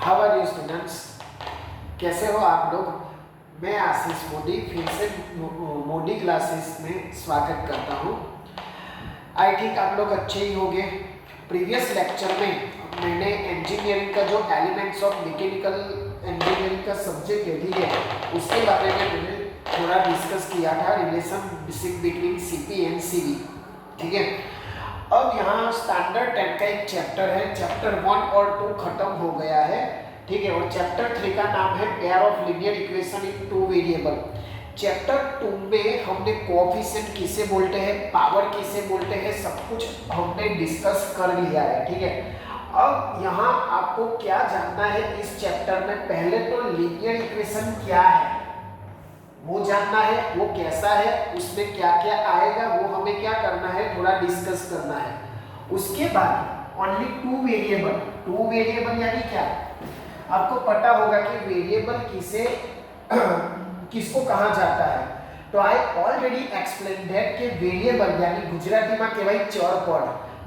How are you students, कैसे हो आप लोग। मैं आशीष मोदी फिर से मोदी क्लासेस में स्वागत करता हूँ। आई थिंक आप लोग अच्छे ही होंगे। प्रीवियस लेक्चर में मैंने इंजीनियरिंग का जो एलिमेंट्स ऑफ मैकेनिकल इंजीनियरिंग का सब्जेक्ट है, ठीक है, उसके बारे में मैंने थोड़ा डिस्कस किया था, relation between CP and CV, ठीक है। अब यहाँ स्टैंडर्ड 10 का एक चैप्टर है, चैप्टर 1 और 2 खत्म हो गया है, ठीक है, और चैप्टर 3 का नाम है pair of linear equation in two variable. Chapter 2 में हमने कोएफिशिएंट किसे बोलते हैं, पावर किसे बोलते हैं, सब कुछ हमने डिस्कस कर लिया है, ठीक है। अब यहाँ आपको क्या जानना है इस चैप्टर में, पहले तो लीनियर इक्वेशन क्या है वो जानना है, वो कैसा है, उसमें क्या क्या आएगा, वो हमें क्या करना है, थोड़ा डिस्कस करना है। उसके बाद ओनली टू वेरिएबल यानी क्या, आपको पता होगा कि वेरिएबल किसको कहा जाता है। तो आई ऑलरेडी एक्सप्लेन दैट कि वेरिएबल यानी गुजराती में कहवाय चर,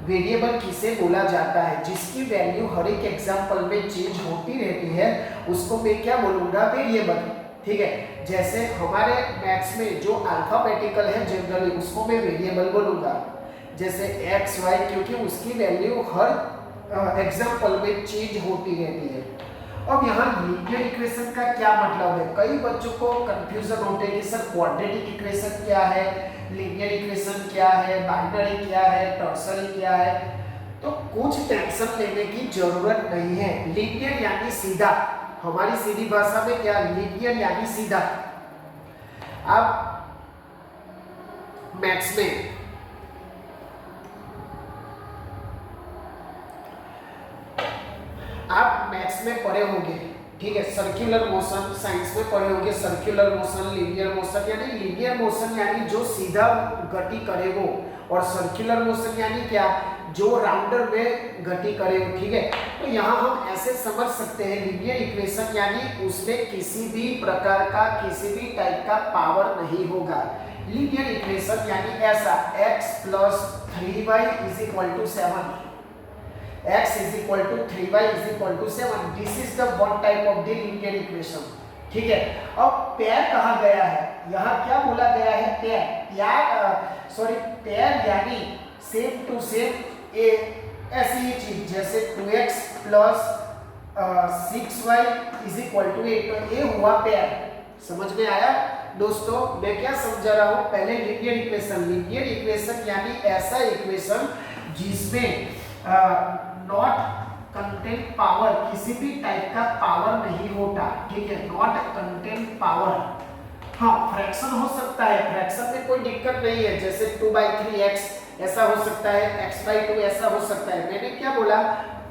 वेरिएबल किसे बोला जाता है, जिसकी वैल्यू हर एक एग्जांपल में चेंज होती रहती है, उसको मैं क्या बोलूंगा, वेरिएबल, ठीक है। जैसे हमारे मैथ्स में जो अल्फाबेटिकल है जनरली, उसको मैं वेरिएबल बोलूंगा, जैसे x y, क्योंकि उसकी वैल्यू हर एग्जांपल में चेंज होती रहती है। अब यहाँ लीनियर इक्वेशन का क्या मतलब है, कई बच्चों को कंफ्यूजन होते हैं कि सर क्वाड्रेटिक इक्वेशन क्या है, लीनियर इक्वेशन क्या है, बाइनरी क्या है, टर्सरी क्या है। तो कुछ टेंशन लेने की जरूरत नहीं है। लीनियर यानी सीधा, हमारी सीधी भाषा में क्या, लीनियर यानी सीधा। आप मैथ्स में पढ़े होंगे, ठीक है, सर्कुलर मोशन, साइंस में पढ़े होंगे सर्कुलर मोशन, लीनियर मोशन। यानी लीनियर मोशन यानी जो सीधा गति करे वो, और सर्कुलर मोशन यानी क्या, जो राउंडर में गति करे, ठीक है। तो यहाँ हम ऐसे समझ सकते हैं लीनियर इक्वेशन यानी उसमें किसी भी प्रकार का, किसी भी टाइप का पावर नहीं होगा। लीनियर इक्वेशन यानी ऐसा, x + 3y = 7, x = 3y = 7, this is the one type of the linear equation, ठीक है। अब पेयर कहा गया है, यहाँ क्या बोला गया है, पेयर यानी सेम टू सेम ऐसी ही चीज, जैसे 2x + 6y = 8, तो ये हुआ पेयर। समझ में आया दोस्तों, मैं क्या समझा रहा हूँ। पहले लीनियर इक्वेशन यानी ऐसा इक्वेशन जिसमें नॉट कंटेन पावर, किसी भी टाइप का पावर नहीं होता, ठीक है, नॉट कंटेन पावर। हाँ, फ्रैक्शन हो सकता है, फ्रैक्शन में कोई दिक्कत नहीं है, जैसे 2/3x ऐसा हो सकता है, x/2 ऐसा हो सकता है। मैंने क्या बोला,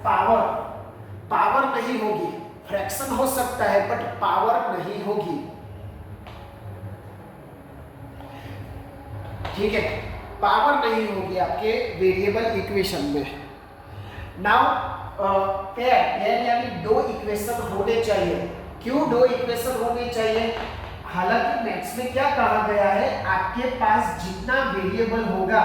पावर नहीं होगी, फ्रैक्शन हो सकता है बट पावर नहीं होगी, ठीक है, पावर नहीं होगी आपके वेरिएबल इक्वेशन में। नाउ पेयर यानी दो इक्वेशन होने चाहिए। क्यों दो इक्वेशन होने चाहिए, हालांकि मैथ्स में क्या कहा गया है, आपके पास जितना वेरिएबल होगा,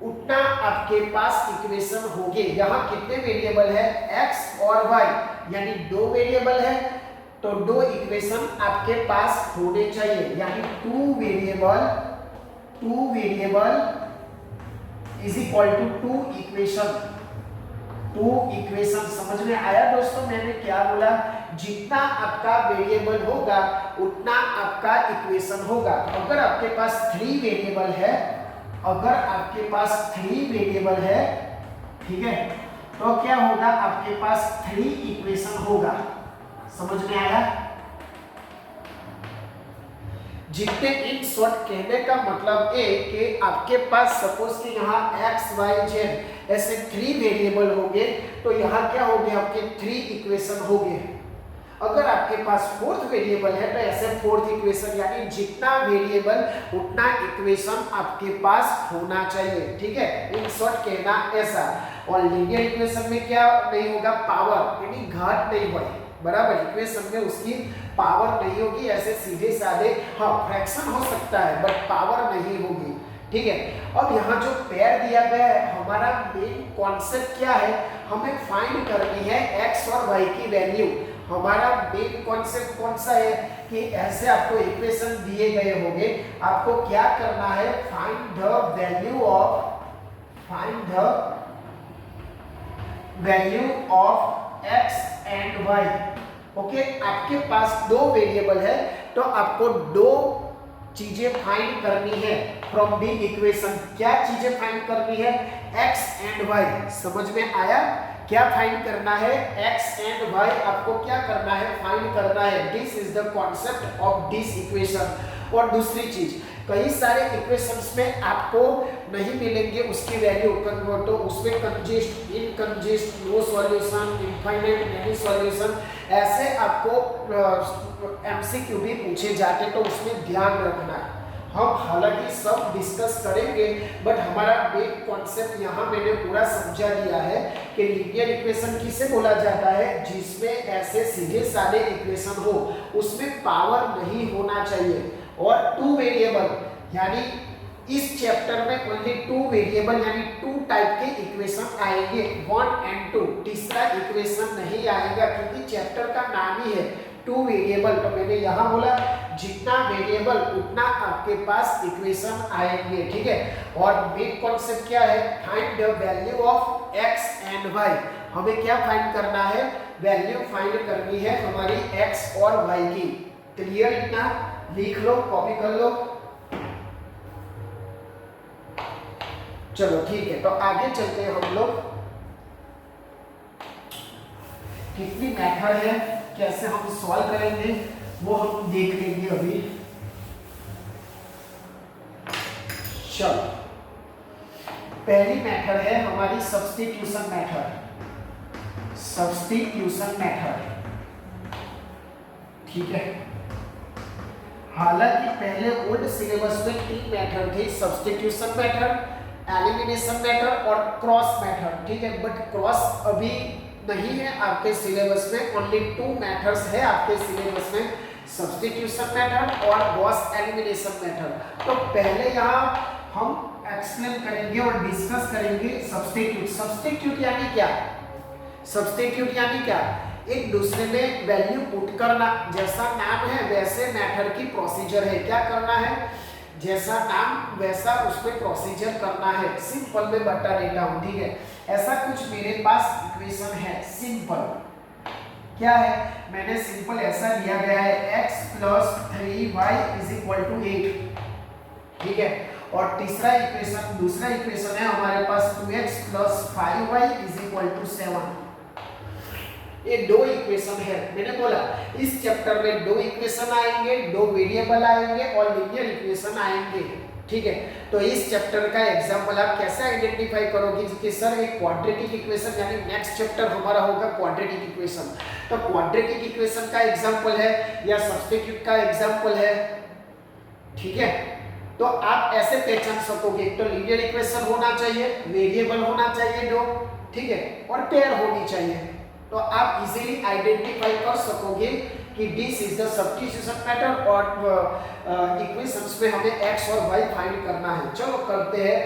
उतना आपके पास इक्वेशन होंगे। यहाँ कितने वेरिएबल है, x और y, यानी दो वेरिएबल है, तो दो इक्वेशन आपके पास होने चाहिए, यानी टू वेरिएबल = टू इक्वेशन। समझ में आया दोस्तों, मैंने क्या बोला, जितना आपका वेरिएबल होगा उतना आपका इक्वेशन होगा। अगर आपके पास 3 वेरिएबल है, ठीक है, तो क्या होगा, आपके पास 3 इक्वेशन होगा। समझ में आया, जितने इन शॉर्ट कहने का मतलब है कि आपके पास सपोज कि यहाँ x y z ऐसे 3 वेरिएबल होंगे, तो यहाँ क्या होंगे, आपके 3 इक्वेशन होंगे। अगर आपके पास 4th वेरिएबल है तो ऐसे 4th इक्वेशन, यानी जितना वेरिएबल उतना इक्वेशन आपके पास होना चाहिए, ठीक है, इन शॉर्ट कहना ऐसा। और लीनियर इक्वेशन में क्या नहीं होगा, पावर यानी घात नहीं होगी, बराबर, इक्वेशन में उसकी पावर नहीं होगी, ऐसे सीधे साधे, हाँ फ्रैक्शन हो सकता है बट पावर नहीं होगी, ठीक है। अब यहाँ जो पेयर दिया गया है, हमारा मेन कॉन्सेप्ट क्या है, हमें फाइंड करनी है एक्स और वाई की वैल्यू। हमारा मेन कॉन्सेप्ट कौन सा है कि ऐसे आपको इक्वेशन दिए गए होंगे, आपको क्या करना है, find the value of X and Y. Okay, आपके पास दो वेरिएबल है तो आपको दो चीजें फाइंड करनी है फ्रॉम दी इक्वेशन। क्या चीजें फाइंड करनी है, एक्स एंड वाई। समझ में आया? क्या फाइंड करना है, एक्स एंड वाई आपको क्या करना है, फाइंड करना है। This is the concept of this equation. और दूसरी चीज, कई सारे इक्वेशंस में आपको नहीं मिलेंगे उसकी वैल्यू, तो उसमें consistent, inconsistent, no solution, infinite, many solution, ऐसे आपको एमसीक्यू भी पूछे जाते, तो उसमें ध्यान रखना है। हम हालांकि सब डिस्कस करेंगे, बट हमारा मेन कॉन्सेप्ट यहाँ मैंने पूरा समझा दिया है कि लीनियर इक्वेशन किसे बोला जाता है, जिसमें ऐसे सीधे साधे इक्वेशन हो, उसमें पावर नहीं होना चाहिए। और टू वेरिएबल, यानी इस चैप्टर में ओनली टू वेरिएबल यानी टू टाइप के इक्वेशन आएंगे, 1 and 2। तीसरा इक्वेशन नहीं आएगा, क्योंकि चैप्टर का नाम ही है टू वेरिएबल। तो मैंने यहाँ बोला जितना वेरिएबल उतना आपके पास इक्वेशन आएंगे, ठीक है। और मेन कॉन्सेप्ट क्या है, find the value of X and Y. हमें क्या फाइंड करना है, वैल्यू फाइंड करनी है हमारी एक्स और वाई की। क्लियर? इतना लिख लो, कॉपी कर लो। चलो ठीक है, तो आगे चलते हैं हम लोग। कितनी मेथड है, कैसे हम सॉल्व करेंगे वो हम देख लेंगे अभी। चलो, पहली मेथड है हमारी सब्स्टिट्यूशन मेथड। सब्स्टिट्यूशन मेथड, ठीक है। हालांकि पहले ओल्ड सिलेबस में 3 मेथड थे, सब्स्टिट्यूशन मेथड, एलिमिनेशन मेथड और क्रॉस मेथड, ठीक है। बट क्रॉस अभी नहीं है आपके सिलेबस में, ओनली 2 मेथड्स है आपके सिलेबस में, सब्स्टिट्यूशन मेथड और गॉस एलिमिनेशन मेथड। तो पहले यहाँ हम एक्सप्लेन करेंगे और डिस्कस करेंगे सब्स्टिट्यूट। सब्स्टिट्यूट यानी क्या, सब्स्टिट्यूट यानी क्या, एक दूसरे में वैल्यू पुट करना। जैसा नाम है वैसे मेथड की प्रोसीजर है, क्या करना है, जैसा नाम वैसा उसमें प्रोसीजर करना है। सिंपल में बता देता हूं, ठीक है। ऐसा कुछ मेरे पास इक्वेशन है, सिंपल क्या है, मैंने सिंपल ऐसा लिया गया है x + 3y = 8, ठीक है। और तीसरा इक्वेशन, दूसरा इक्वेशन है हमारे पास 2x + 5y = 7। ये दो इक्वेशन है। मैंने बोला इस चैप्टर में दो इक्वेशन आएंगे, दो वेरिएबल आएंगे और लीनियर इक्वेशन आएंगे, ठीक है। तो इस चैप्टर का एग्जांपल आप कैसे आइडेंटिफाई करोगे कि सर एक क्वाड्रेटिक इक्वेशन, यानी नेक्स्ट चैप्टर हमारा होगा क्वाड्रेटिक इक्वेशन। तो क्वाड्रेटिक इक्वेशन का एग्जांपल है या सब्स्टिट्यूट का एग्जांपल है, ठीक है। तो आप ऐसे पहचान सकोगे, तो लीनियर इक्वेशन होना चाहिए, वेरिएबल होना चाहिए दो, ठीक है, और पेयर होनी चाहिए। तो आप इजीली आइडेंटिफाई कर सकोगे कि this is the substitution method और इक्वेशंस में हमें x और y फाइंड करना है। चलो करते हैं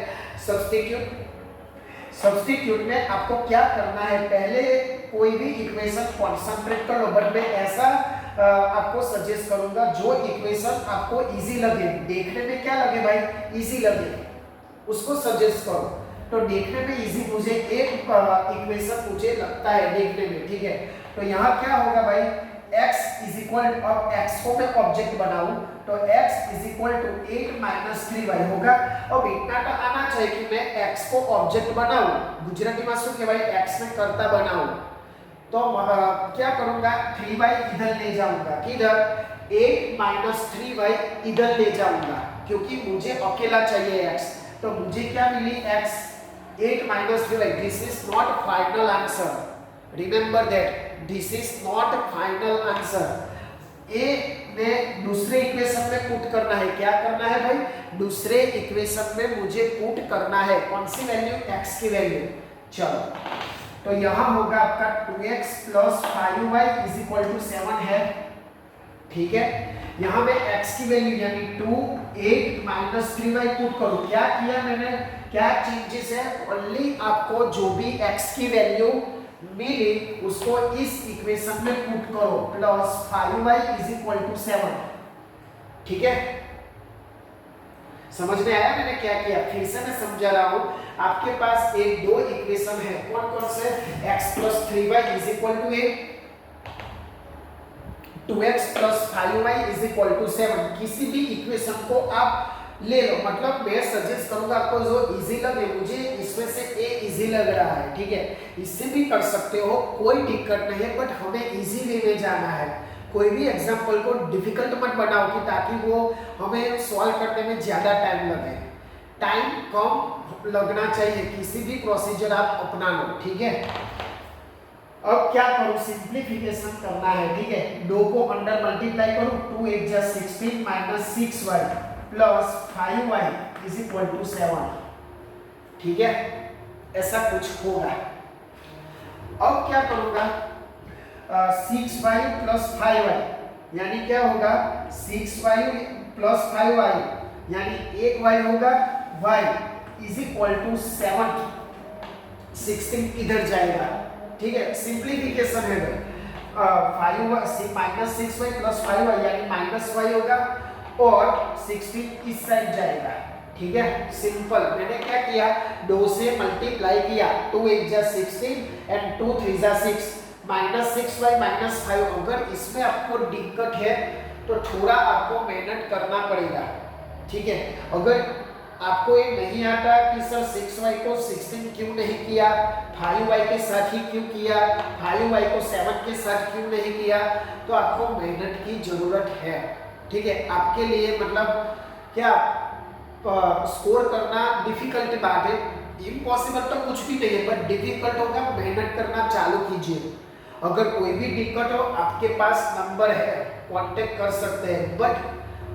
सब्स्टिट्यूट। सब्स्टिट्यूट में आपको क्या करना है, पहले कोई भी इक्वेशन कॉन्सेंट्रेट कर लो, बट मैं ऐसा आपको सजेस्ट करूंगा जो इक्वेशन आपको इजी लगे, देखने में क्या लगे भाई, इजी लगे, उसको सजेस्ट करो। तो देखने में इजी मुझे एक इक्वेशन मुझे लगता है देखने में, ठीक है। तो यहाँ क्या होगा भाई, x = अब x को मैं ऑब्जेक्ट बनाऊं तो x = 8 - 3y होगा। अब इतना तो आना चाहिए कि मैं x को ऑब्जेक्ट बनाऊं, गुजराती में શું કહેવાય, x में कर्ता बनाऊं। तो क्या करूंगा, 3y इधर ले जाऊंगा, किधर, 8 - 3y इधर ले जाऊंगा, क्योंकि मुझे अकेला चाहिए x। तो मुझे क्या मिली, x 8 - 3y। This is not final answer, remember that, this is not final answer. ए में दूसरे इक्वेशन में पुट करना है, क्या करना है भाई, दूसरे इक्वेशन में मुझे पुट करना है कौन सी वैल्यू, x की वैल्यू। चलो, तो यहाँ होगा आपका 2x + 5y = 7 है, ठीक है। यहाँ मैं x की वैल्यू यानी 2 8 माइनस 3y पुट करूँ। क्या किया मैंने, क्या चेंजेस है, ओनली आपको जो भी x की वैल्यू मिली उसको इस इक्वेशन में पुट करो, plus 5y is equal to 7। ठीक है, समझ में आया मैंने क्या किया? फिर से मैं समझा रहा हूं। आपके पास एक दो इक्वेशन है, कौन कौन से, x plus 3y is equal to 8, 2x plus 5y is equal to 7। किसी भी इक्वेशन को आप ले लो, मतलब मैं सजेस्ट करूंगा आपको जो इजी लगे, मुझे इसमें से ए इजी लग रहा है, ठीक है, इससे भी कर सकते हो, कोई दिक्कत नहीं है, बट हमें इजी वे में जाना है। कोई भी एग्जांपल को डिफिकल्ट मत बनाओ कि ताकि वो हमें सॉल्व करने में ज़्यादा टाइम लगे। टाइम कम लगना चाहिए, किसी भी प्रोसीजर आप अपना लो, ठीक है। अब क्या करूं, सिंप्लीफिकेशन करना है, ठीक है। 2 को अंडर मल्टीप्लाई करूं, 2 8 जा 16 minus 6y plus 5y is equal to 7, ठीक है, ऐसा कुछ होगा। अब क्या करूंगा, 6y प्लस 5y यानी क्या होगा, 6y प्लस 5y यानी 1y होगा, y इज इक्वल टू 7, 16 इधर जाएगा, ठीक है, सिंप्लीफिकेशन है भाई। 5y minus 6y plus 5y यानी माइनस y होगा और 16 इस साइड जाएगा, ठीक है, सिंपल। मैंने क्या किया, 2 से मल्टीप्लाई किया, 2 8 जा 16 एंड 2 3 जा 6 माइनस 6y माइनस 5। अगर इसमें आपको दिक्कत है तो थोड़ा आपको मेहनत करना पड़ेगा, ठीक है। अगर आपको ये नहीं आता कि सर 6y को 16 क्यों नहीं किया, 5y के साथ ही क्यों किया, 5y को 7 के साथ क्यों नहीं किया, तो आपको मेहनत की जरूरत है, ठीक है। आपके लिए मतलब क्या स्कोर करना डिफिकल्ट बात है, इम्पॉसिबल तो कुछ भी नहीं है, बट डिफिकल्ट होगा, मेहनत करना चालू कीजिए। अगर कोई भी दिक्कत हो आपके पास नंबर है, कांटेक्ट कर सकते हैं, बट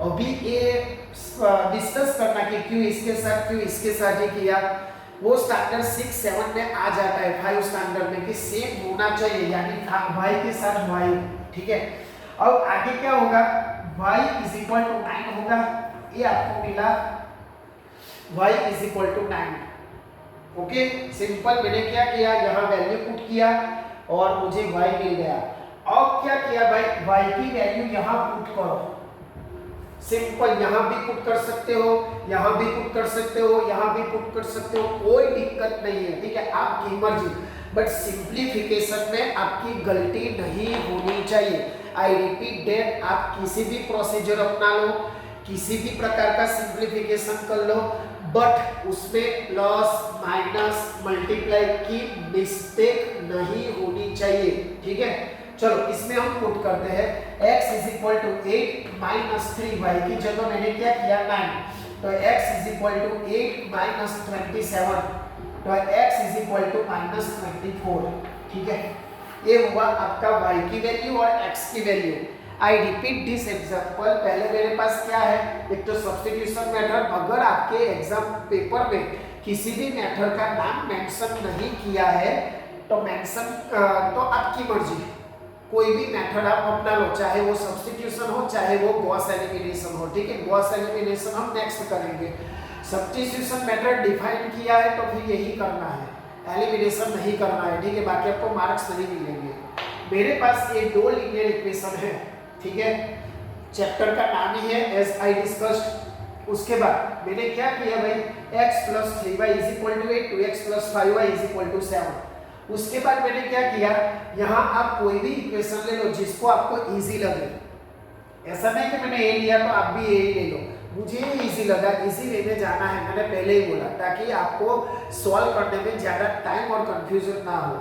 अभी ये डिस्कस करना कि क्यों इसके साथ क्यों इसके साथ ही किया, वो स्टैंडर्ड 6 7 में आ जाता है, 5 स्टैंडर्ड में कि सेम होना चाहिए, यानी y के साथ y, ठीक है। अब आगे क्या होगा, y इज इक्वल टू 9 होगा, ये आपको मिला y is equal to 9, okay, simple. मैंने क्या किया, यहाँ वैल्यू पुट किया और मुझे y मिल गया। अब क्या किया भाई, y की वैल्यू यहाँ पुट करो, सिंपल, यहाँ भी पुट कर सकते हो, यहाँ भी पुट कर सकते हो, यहाँ भी पुट कर सकते हो, कोई दिक्कत नहीं है, ठीक है, आपकी मर्जी, बट सिंप्लीफिकेशन में आपकी गलती नहीं होनी चाहिए। आई रिपीट दैट, आप किसी भी प्रोसीजर अपना लो, किसी भी प्रकार का सिंप्लीफिकेशन कर लो, बट उसमें प्लस माइनस मल्टीप्लाई की मिस्टेक नहीं होनी चाहिए, ठीक है। चलो इसमें हम पुट करते हैं, x is equal to 8 minus 3y की जगह मैंने क्या किया 9, तो x is equal to 8 minus 27, तो x is equal to minus 24, ठीक है। ये हुआ आपका y की वैल्यू और x की value. I repeat this example, पहले मेरे पास क्या है, एक तो सब्स्टिट्यूशन मेथड, अगर आपके एग्जाम पेपर में किसी भी मेथड का नाम मेंशन नहीं किया है तो मेंशन तो आपकी मर्जी, कोई भी मेथड आप अपना लो, चाहे वो सब्स्टिट्यूशन हो चाहे वो गॉस एलिमिनेशन हो, ठीक है। गॉस एलिमिनेशन हम नेक्स्ट करेंगे, सब्स्टिट्यूशन मेथड डिफाइन किया है तो फिर यही करना है, एलिमिनेशन नहीं करना है, ठीक है, बाकी आपको मार्क्स नहीं मिलेंगे। मेरे पास ये 2 लीनियर इक्वेशन है, ठीक है, चैप्टर का नाम ही है एज आई डिस्कस्ड। उसके बाद मैंने क्या किया भाई, x plus 3y is equal to 8, 2x plus 5y is equal to 7। उसके बाद मैंने क्या किया, यहाँ आप कोई भी इक्वेशन ले लो जिसको आपको इजी लगे, ऐसा नहीं कि मैंने ए लिया तो आप भी ए ले लो, मुझे इजी लगा, इजी वे में जाना है, मैंने पहले ही बोला, ताकि आपको सॉल्व करने में ज़्यादा टाइम और कंफ्यूजन ना हो।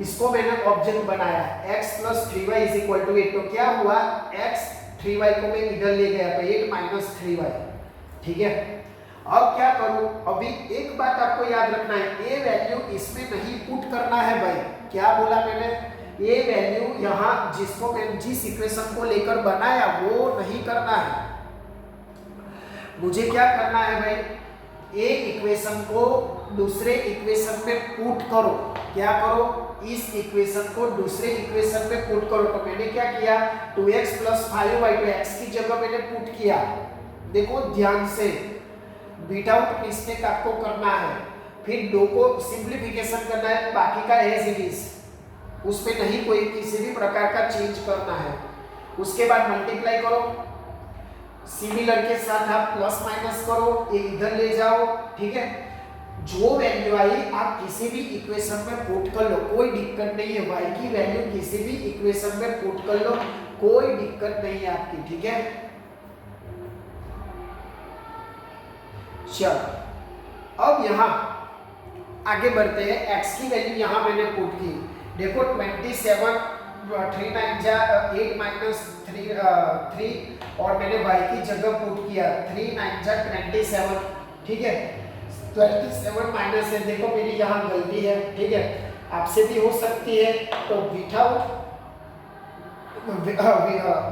इसको मैंने ऑब्जेक्ट बनाया, x plus 3y is equal to 8, तो क्या हुआ, x 3y को मैं इधर ले गया तो 8 माइनस 3y, ठीक है। अब क्या करूं, अभी एक बात आपको याद रखना है, ये वैल्यू इसमें नहीं पुट करना है भाई, क्या बोला मैंने, ये वैल्यू यहाँ जिसको मैं जिस इक्वेशन को लेकर बनाया वो नहीं करना है, मुझे क्या करना है भाई, एक इक्वेशन को दूसरे इक्वेशन में पुट करो, क्या करो, इस इक्वेशन को दूसरे इक्वेशन में पुट करो। तो मैंने क्या किया, 2x + 5y, तो x की जगह मैंने पुट किया। देखो ध्यान से, विदाउट मिस्टेक आपको करना है। फिर 2 को सिंप्लीफिकेशन करना है, बाकी का एज इट इज, उसमें नहीं कोई किसी भी प्रकार का चेंज करना है। उसके बाद मल्टीप्लाई करो, सिमिलर के साथ आप प्लस माइनस करो, ये इधर ले जाओ, ठीक है। जो वैल्यू आई आप किसी भी इक्वेशन में पुट कर लो, कोई दिक्कत नहीं है। y की वैल्यू किसी भी इक्वेशन में पुट कर लो, कोई दिक्कत नहीं है आपकी, ठीक है। चलो अब यहाँ आगे बढ़ते हैं। x की वैल्यू यहाँ मैंने पुट की, देखो 27, 3 9 जा 8 - 3 और मैंने y की जगह पुट किया 3 9 जा 27, ठीक है। 27 माइनस है, देखो मेरी यहाँ गलती है, ठीक है, आपसे भी हो सकती है। तो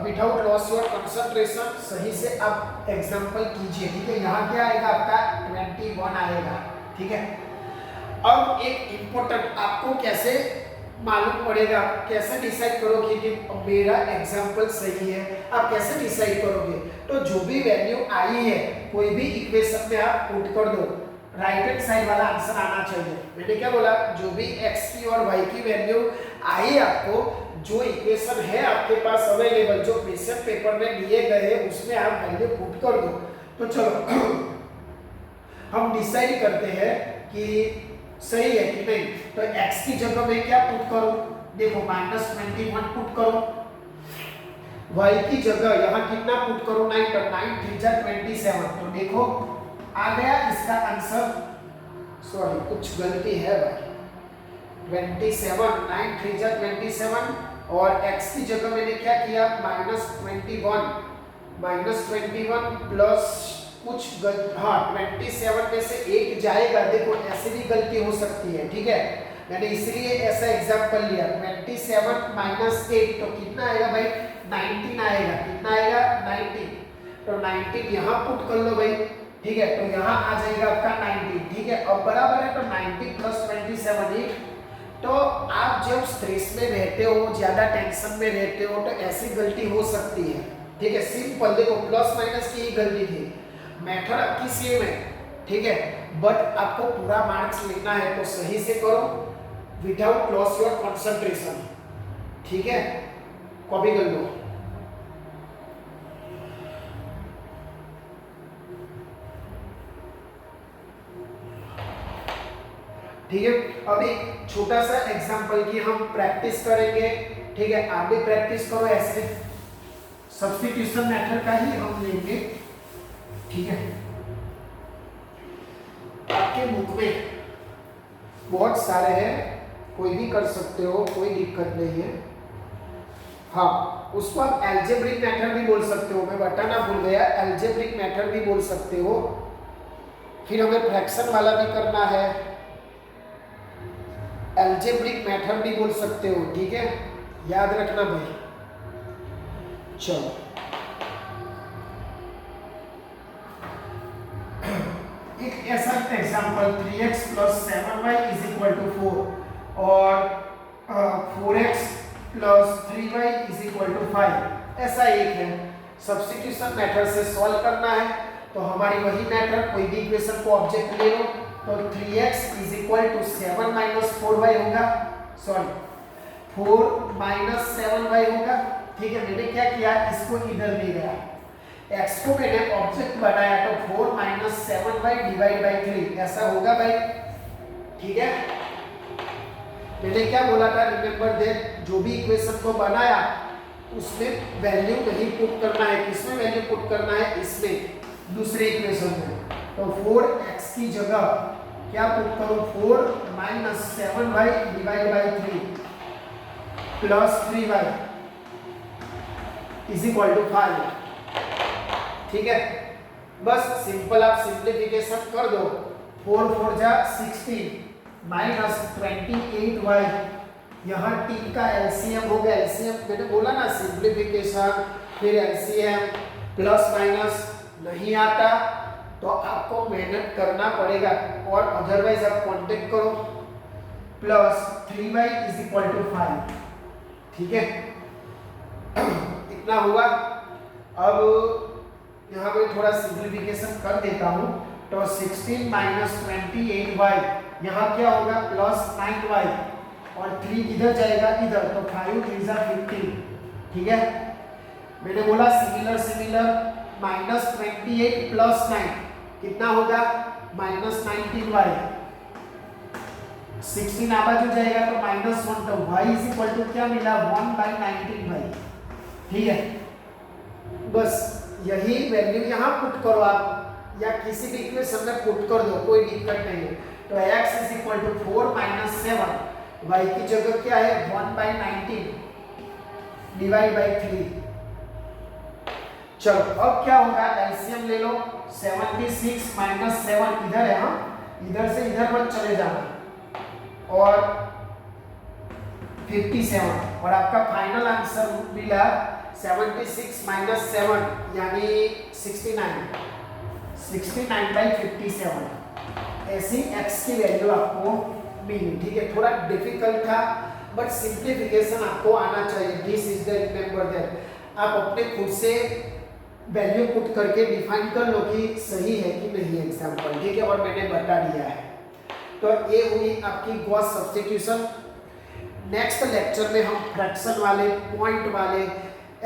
विदाउट लॉस योर कंसंट्रेशन, सही से आप एग्जांपल कीजिए, ठीक है। यहाँ क्या आएगा आपका 21 आएगा, ठीक है। अब एक इम्पोर्टेंट, आपको कैसे मालूम पड़ेगा, कैसे डिसाइड करोगे कि मेरा एग्जांपल सही है, आप कैसे डिसाइड करोगे। तो जो भी वैल्यू आई है कोई भी इक्वेशन में आप पुट कर दो, राइट हैंड साइड वाला आंसर आना चाहिए। मैंने क्या बोला, जो भी x की और y की वैल्यू आई आपको, जो इक्वेशन है आपके पास अवेलेबल, जो क्वेश्चन पेपर में दिए गए हैं, उसमें आप वैल्यू पुट कर दो। तो चलो हम डिसाइड करते हैं कि सही है कि नहीं। तो x की जगह में क्या पुट करूं, देखो -21 पुट करो, y की जगह यहाँ कितना पुट करो 9, तो 9 3 जा 27, तो देखो आ गया इसका आंसर। सॉरी कुछ गलती है भाई, 27 9 3 जा 27 और x की जगह मैंने क्या किया -21 प्लस कुछ हाँ 27 में से 8 जाएगा। देखो ऐसे भी गलती हो सकती है, ठीक है, मैंने इसलिए ऐसा एग्जांपल लिया। 27 - 8 तो कितना आएगा भाई 19 आएगा, कितना आएगा 19, तो 19 यहाँ पुट कर लो भाई, ठीक है। तो यहाँ आ जाएगा आपका 19, ठीक है। अब बराबर है, तो 90 + 27 8। तो आप जब स्ट्रेस में रहते हो, ज्यादा टेंशन में रहते हो, तो ऐसी गलती हो सकती है, ठीक है। सिंपल देखो प्लस माइनस की ही गलती थी, मेथड आपकी सेम है, ठीक है, बट आपको पूरा मार्क्स लेना है तो सही से करो, विदाउट लॉस योर कंसंट्रेशन, ठीक है। कॉपी कर लो। ठीक है, अब एक छोटा सा एग्जांपल की हम प्रैक्टिस करेंगे, ठीक है। आप भी प्रैक्टिस करो, ऐसे सब्स्टिट्यूशन मेथड का ही हम लेंगे, ठीक है। आपके बुक में बहुत सारे हैं, कोई भी कर सकते हो, कोई दिक्कत नहीं है। हाँ, उसको आप एल्जेब्रिक मेथड भी बोल सकते हो, मैं बताना भूल गया, एल्जेब्रिक मेथड भी बोल सकते हो। फिर हमें फ्रैक्शन वाला भी करना है, एल्जेब्रिक मेथड भी बोल सकते हो, ठीक है, याद रखना भाई। चलो एक ऐसा एग्जांपल 3x + 7y = 4 और 4x + 3y = 5, ऐसा एक है। सब्स्टिट्यूशन मेथड से सॉल्व करना है, तो हमारी वही मेथड, कोई भी इक्वेशन को ऑब्जेक्ट ले लो, तो 3x = 7 - 4y होगा, सॉरी 4 - 7y होगा, ठीक है। मैंने क्या किया, इसको इधर ले गया, x को मैंने ऑब्जेक्ट बनाया, तो 4 - 7y / 3 ऐसा होगा भाई, ठीक है। मैंने क्या बोला था, रिमेंबर दैट, जो भी इक्वेशन को बनाया उसमें वैल्यू नहीं पुट करना है, किसमें वैल्यू पुट करना है, इसमें दूसरे इक्वेशन में। तो 4x की जगह क्या पुट करो, 4 - 7y / 3 प्लस 3y = 5, ठीक है। बस सिंपल आप सिंप्लीफिकेशन कर दो, 4 4 जा 16 -28y, यहाँ 3 का एलसीएम होगा, एलसीएम मैंने बोला ना, सिंप्लीफिकेशन फिर एलसीएम प्लस माइनस नहीं आता तो आपको मेहनत करना पड़ेगा, और अदरवाइज आप कांटेक्ट करो, plus 3y is equal to 5। ठीक है, इतना हुआ। अब यहाँ पे थोड़ा सिंप्लीफिकेशन कर देता हूँ, तो 16 माइनस 28y, यहाँ क्या होगा प्लस 9y, और 3 इधर जाएगा इधर, तो 5 3 15। ठीक है, मैंने बोला सिमिलर सिमिलर, माइनस 28 प्लस 9 कितना होगा माइनस 19y, 16 आवाज हो जाएगा तो -1, तो y इज इक्वल टू क्या मिला 1/19y। ठीक है, बस यही वैल्यू यहाँ पुट करो आप, या किसी भी इक्वेशन में पुट कर दो, कोई दिक्कत नहीं है। तो x is equal to 4 - 7, y की जगह क्या है 1/19 डिवाइड बाई 3। चलो अब क्या होगा, एलसीएम ले लो, 76 - 7 इधर है, हाँ इधर से इधर पर चले जाना, और 57, और आपका फाइनल आंसर मिला 76 - 7 यानी 69, 69/57 ऐसी x की वैल्यू आपको मिली। ठीक है, थोड़ा डिफिकल्ट था बट सिंप्लीफिकेशन आपको आना चाहिए। This is the remember that आप अपने खुद से वैल्यू पुट करके डिफाइन कर लो कि सही है कि नहीं एग्जाम्पल। ठीक है, और मैंने बता दिया है। तो ये हुई आपकी गॉस सब्स्टिट्यूशन। नेक्स्ट लेक्चर में हम फ्रैक्शन वाले, पॉइंट वाले,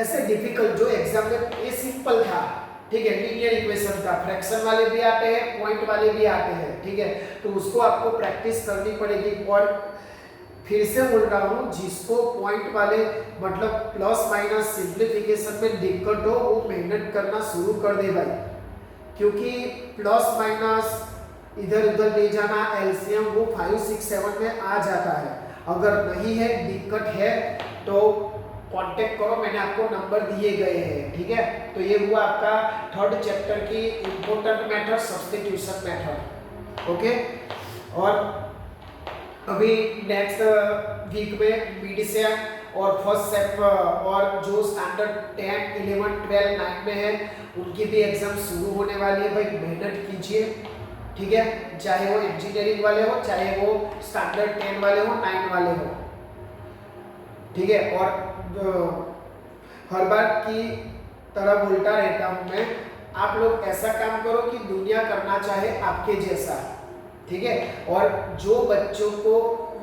ऐसे डिफिकल्ट जो एग्जाम में ये सिंपल था, ठीक है, लीनियर इक्वेशन था, फ्रैक्शन वाले भी आते हैं, पॉइंट वाले भी आते हैं। ठीक है, तो उसको आपको प्रैक्टिस करनी पड़ेगी। और फिर से बोल रहा हूँ, जिसको पॉइंट वाले मतलब प्लस माइनस सिंप्लीफिकेशन में दिक्कत हो वो मेहनत करना शुरू कर दे भाई, क्योंकि प्लस माइनस इधर उधर ले जाना, एलसीएम वो 5 6 7 में आ जाता है। अगर नहीं है, दिक्कत है तो कांटेक्ट करो, मैंने आपको नंबर दिए गए हैं। ठीक है, तो ये हुआ आपका थर्ड चैप्टर की important method, substitution method. Okay, और अभी नेक्स्ट वीक में मिड सेम और फर्स्ट सेम और जो स्टैंडर्ड 10 11 12 9 में है उनकी भी एग्जाम शुरू होने वाली है। भाई मेहनत कीजिए, ठीक है, चाहे वो इंजीनियरिंग वाले हो, चाहे वो स्टैंडर्ड 10 वाले हो, 9 वाले हो। ठीक है, और हर बार की तरह बोलता रहता हूँ मैं, आप लोग ऐसा काम करो कि दुनिया करना चाहे आपके जैसा। ठीक है, और जो बच्चों को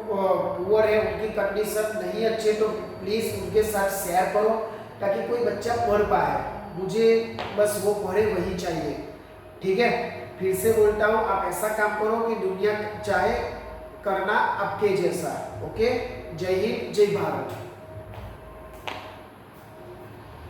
पुअर है, उनकी कंडीशन नहीं अच्छे, तो प्लीज़ उनके साथ शेयर करो ताकि कोई बच्चा पढ़ पाए। मुझे बस वो पढ़े वही चाहिए। ठीक है, फिर से बोलता हूँ, आप ऐसा काम करो कि दुनिया चाहे करना आपके जैसा। ओके, जय हिंद, जय भारत।